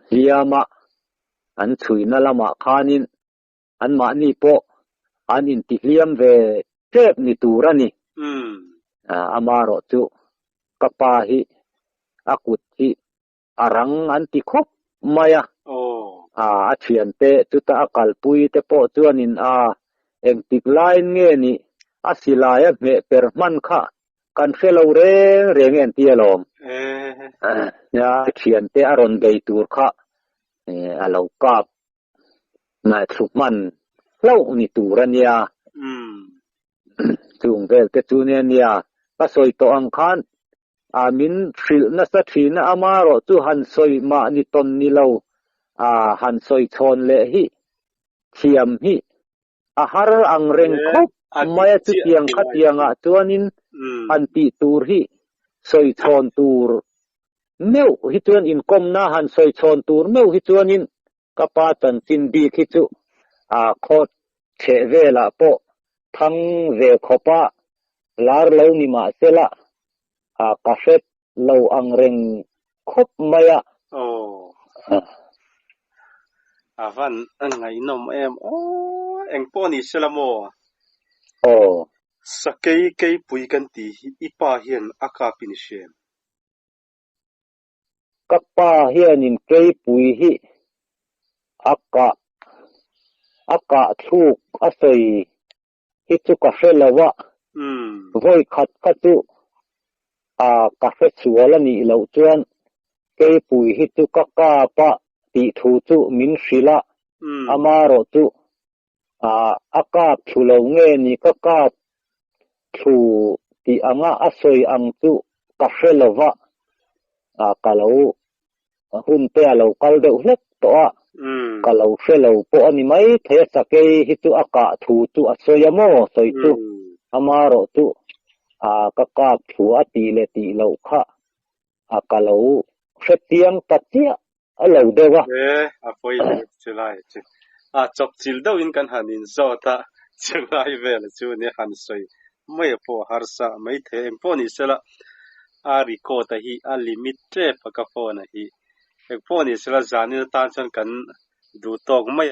เฮียมะอันชุยนั่นละมาคานินอันมานี่โปอันอินติเลียมเวเจ็บนิตูระนี่อามารจุกะปาหิอากุติอารังอันติคบมายะอาเชียนเตจุตะอักลปุยเตโปจวนินเอ็งติกไลน์เงนี่อาศิลายะเมเปรมันคะกันเฟลเรงเอ็นเตียลมยาเชียนเตอรอนเบยตูร์คะเรากับนายทุกมันเล่านิตูรันยาจุงเวลเตจูเนียนยาก็สวยตัวอังคารมินฟิลนัสทีนะอามารจุหันสวยมานิตนนิเลวหันสวยชนเลหิเทียมหิ ahar ang reng khop maya chu tiang kha tianga chuanin anti tur hi soi chon tur meu hi chuan in komna han soi chon tur meu hi chuanin kapa tan tin bi khi chu khot che vela po thang ve khopa lar lo ni ma sela kafet lo ang reng khop maya avan angai nom em eng poni selamo sakei kei pui kan ti ipa hian akapin shem kapa hian in kei pui hi aka thuk asoi hi chu ka felawa voi khat ka chu ka fe chuala ni lo chuan kei pui hi chu ka pa ti thu chu min sila amaro chu aka thulo nge ni ka thu ti anga asoi ang chu ka felawa kalau hun te alo kal de hlek to kalau felo po ani mai the sakei hi chu aka thu chu asoyamo soi chu amaro chu ka thu ati le ti lo kha kalau fetiang patia alo dewa apoi chulai chok chil do in kan hanin zota chulai vel chu ni han soi mai po harsa mai the emponi sela record hi a limit tre pakafona hi emponi sela zanin tan chan kan du tok mai